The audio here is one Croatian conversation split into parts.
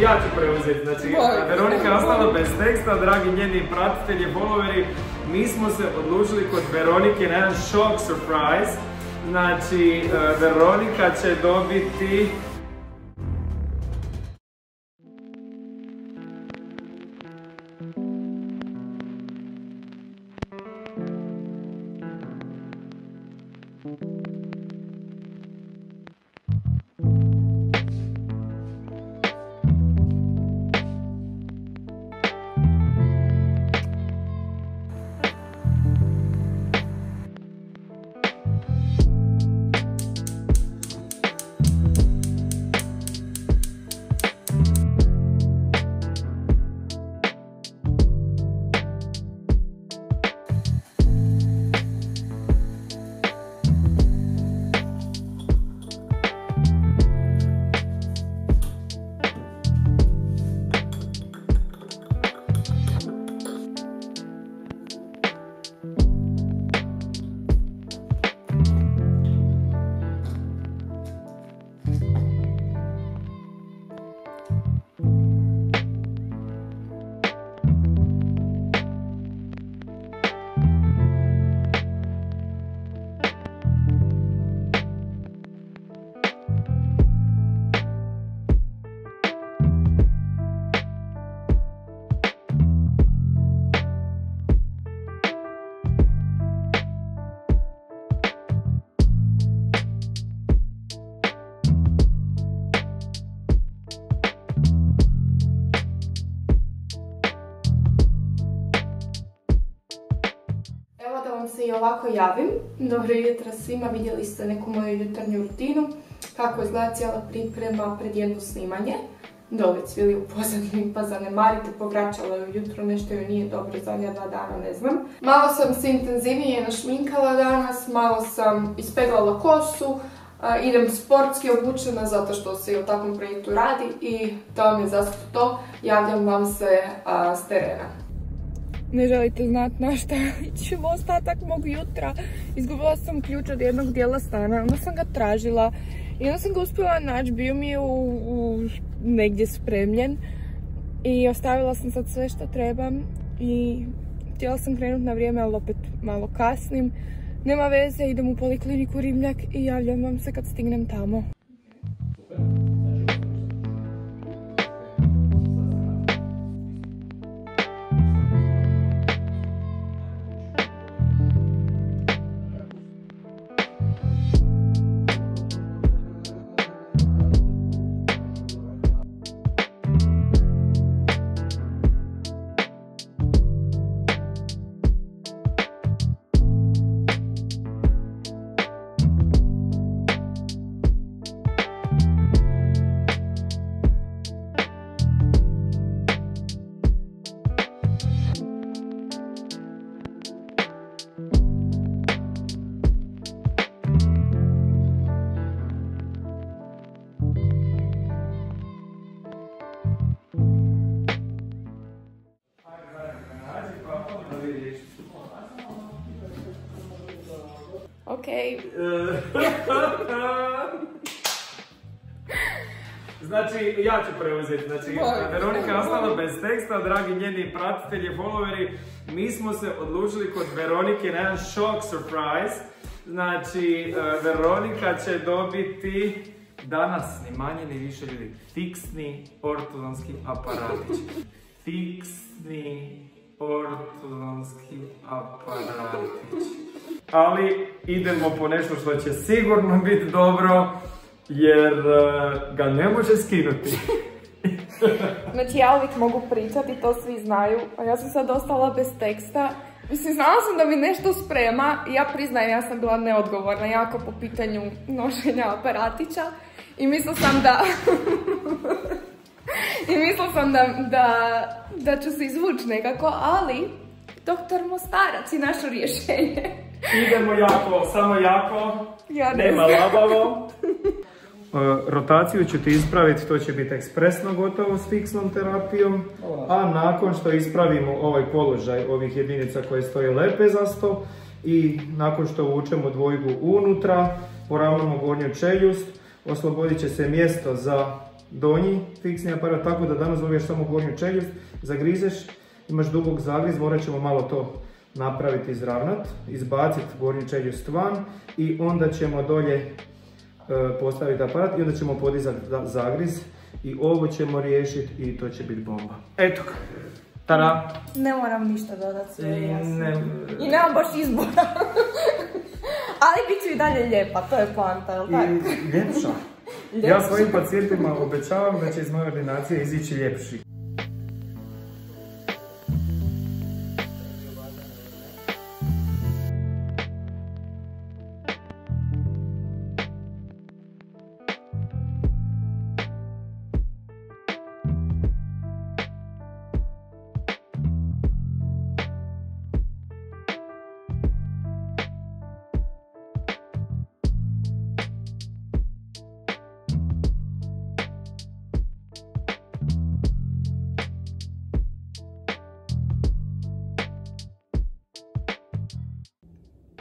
ja ću preuzeti. Znači, Veronika je ostala bez teksta, dragi njeni pratitelji, followeri. Mi smo se odlučili kod Veronike na jedan shock surprise. Znači, Veronika će dobiti... Se i ovako javim. Dobro jutro svima, vidjeli ste neku moju jutarnju rutinu, kako izgleda cijela priprema pred jedno snimanje. Dole cvili u pozadini pa zanemarite, povraćala je ujutro, nešto joj nije dobro zadnja 2 dana, ne znam. Malo sam se intenzivnije našminkala danas, malo sam ispeglala kosu, idem sportski obučena zato što se i o takvom projektu radi i to vam je zašto to, javljam vam se s terena. Ne želite znati na šta ćemo ostatak mog jutra. Izgubila sam ključ od jednog dijela stana, onda sam ga tražila i onda sam ga uspjela naći, bio mi je negdje spremljen i ostavila sam sad sve što trebam i htjela sam krenuti na vrijeme, ali opet malo kasnim. Nema veze, idem u polikliniku Ribnjak i javljam vam se kad stignem tamo. Okej. Znači, ja ću preuzeti. Znači, Veronika je ostala bez teksta, dragi njeni pratitelji, followeri. Mi smo se odlučili kod Veronike na jedan shock surprise. Znači, Veronika će dobiti danas, ni manje ni više ljudi, fiksni ortodonski aparatić. Fiksni ortodonski aparatić. Ali idemo po nešto što će sigurno biti dobro, jer ga ne može skinuti. Znači ja uvijek mogu pričati, to svi znaju, a ja sam sad ostala bez teksta. Mislim, znala sam da mi nešto sprema i ja priznajem, ja sam bila neodgovorna jako po pitanju nošenja aparatića i mislila sam da ću se izvući nekako, ali doktor Mostarac je našo rješenje. Idemo jako, samo jako, nema labavo. Rotaciju ću ti ispraviti, to će biti ekspresno gotovo s fiksnom terapijom, a nakon što ispravimo ovaj položaj ovih jedinica koje stoje lepezasto i nakon što uvučemo dvojgu unutra, poravnamo gornju čeljust, oslobodit će se mjesto za donji fiksni aparat, tako da danas dobiješ samo gornju čeljust, zagrizeš, imaš dubok zagriz, morat ćemo malo to napraviti, izravnat, izbaciti gornju čeljust van i onda ćemo dolje postaviti aparat i onda ćemo podizati zagriz i ovo ćemo riješiti i to će biti bomba. Eto ga. Tada! Ne moram ništa dodati, sve je jasno. I nemam baš izbora. Ali bit ću i dalje lijepa, to je poanta, jel' tako? I ljepša. Ja svojim pacijentima obećavam da će iz moje ordinacije izići ljepši.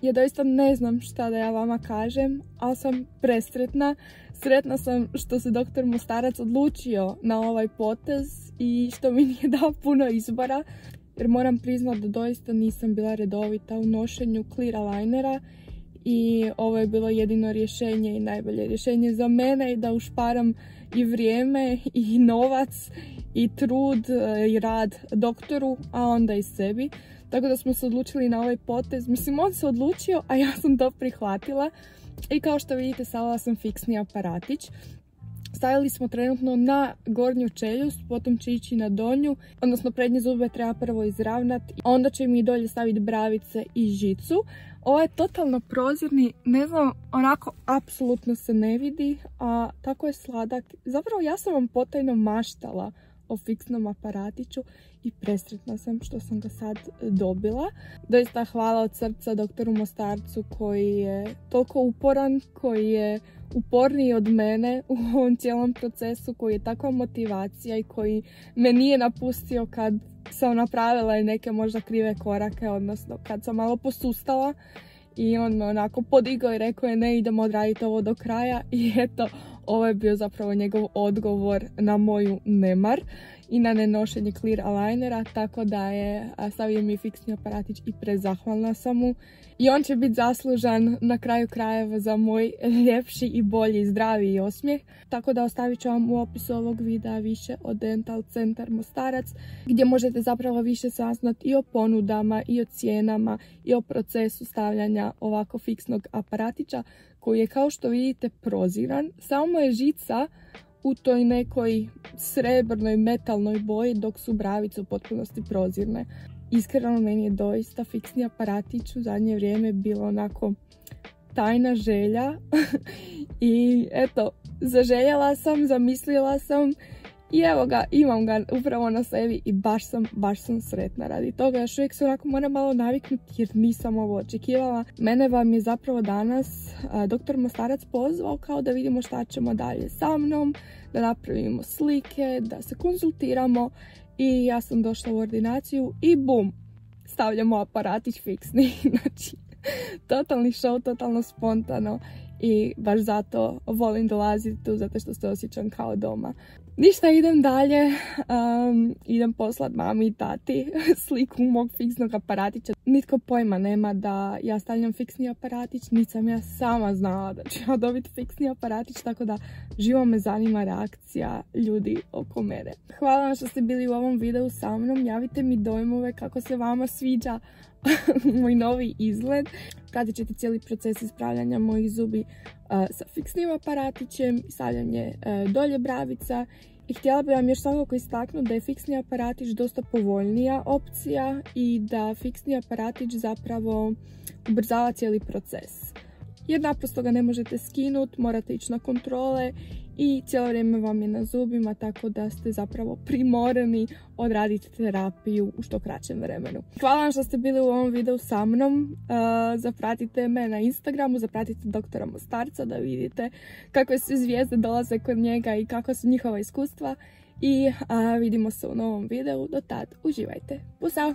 Ja doista ne znam šta da ja vama kažem, ali sam presretna. Sretna sam što se doktor Mostarac odlučio na ovaj potez i što mi nije dao puno izbora. Jer moram priznati da doista nisam bila redovita u nošenju clear alignera i ovo je bilo jedino rješenje i najbolje rješenje za mene i da ušparam i vrijeme i novac i trud i rad doktoru, a onda i sebi. Tako da smo se odlučili na ovaj potez. Mislim, on se odlučio, a ja sam to prihvatila. I kao što vidite, stavila sam fiksni aparatić. Stavili smo trenutno na gornju čeljust, potom će ići na donju. Odnosno, prednje zube treba prvo izravnati. Onda će mi dolje staviti bravice i žicu. Ovo je totalno prozirni, ne znam, onako apsolutno se ne vidi, a tako je sladak. Zapravo ja sam vam potajno maštala o fiksnom aparatiću i presretna sam što sam ga sad dobila. Doista hvala od srca doktoru Mostarcu koji je toliko uporan, koji je uporniji od mene u ovom cijelom procesu, koji je takva motivacija i koji me nije napustio kad sam napravila i neke možda krive korake, odnosno kad sam malo posustala. I on me onako podigao i rekao je ne, idemo odraditi ovo do kraja i eto, ovo je bio zapravo njegov odgovor na moju nemar i na nenošenje clear alignera, tako da je stavio mi fiksni aparatić i prezahvalna sam mu. I on će biti zaslužan na kraju krajeva za moj ljepši i bolji, zdraviji osmijeh. Tako da ostavit ću vam u opisu ovog videa više o Dental Centar Mostarac, gdje možete zapravo više saznati i o ponudama, i o cijenama, i o procesu stavljanja ovako fiksnog aparatića, koji je kao što vidite proziran. Samo je žica u toj nekoj srebrnoj metalnoj boji, dok su bravice u potpunosti prozirne. Iskreno, meni je doista fiksni aparatić u zadnje vrijeme bilo onako tajna želja i eto, zaželjela sam, zamislila sam i evo ga, imam ga upravo na sebi i baš sam sretna radi toga. Još uvijek se onako moram malo naviknuti jer nisam ovo očekivala. Mene vam je zapravo danas doktor Mostarac pozvao kao da vidimo šta ćemo dalje sa mnom, da napravimo slike, da se konzultiramo. I ja sam došla u ordinaciju i bum, stavljamo aparatić fiksni. Znači, totalni show, totalno spontano i baš zato volim dolaziti tu, zato što se osjećam kao doma. Ništa, idem dalje, idem poslat mami i tati sliku mog fiksnog aparatića. Nitko pojma nema da ja stavljam fiksni aparatić, niti sam ja sama znala da ću ja dobiti fiksni aparatić, tako da živo me zanima reakcija ljudi oko mene. Hvala vam što ste bili u ovom videu sa mnom, javite mi dojmove kako se vama sviđa moj novi izgled. Pratit ćete cijeli proces ispravljanja mojih zubi sa fiksnim aparatićem, stavljanje dolje bravica. I htjela bih vam još svakako istaknuti da je fiksni aparatić dosta povoljnija opcija i da fiksni aparatić zapravo ubrzava cijeli proces. Jer naprosto ga ne možete skinuti, morate ići na kontrole i cijelo vrijeme vam je na zubima, tako da ste zapravo primorani odraditi terapiju u što kraćem vremenu. Hvala vam što ste bili u ovom videu sa mnom. Zapratite me na Instagramu, zapratite doktora Mostarca da vidite kakve sve zvijezde dolaze kod njega i kakva su njihova iskustva. I vidimo se u novom videu. Do tad, uživajte. Pusao!